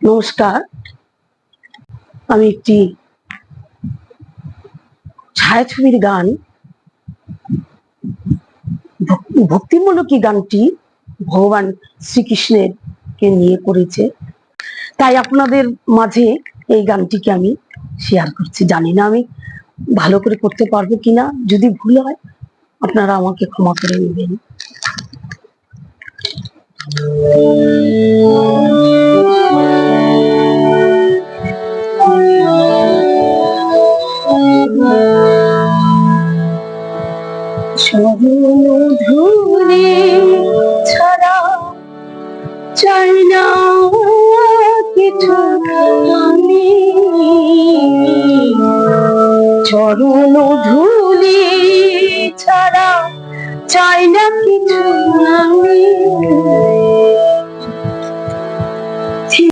নমস্কার, আমি একটি ছায়াছবির গান, ভক্তিমূলক গানটি ভগবান শ্রীকৃষ্ণের কে নিয়ে করেছে, তাই আপনাদের মাঝে এই গানটিকে আমি শেয়ার করছি। জানি না আমি ভালো করে করতে পারবো কিনা, যদি ভুল হয় আপনারা আমাকে ক্ষমা করে নেবেন। ধুলে ছাড়া চাই না কিছু, আমি চরণ ধুলি ছাড়া চাই না কিছু, আমি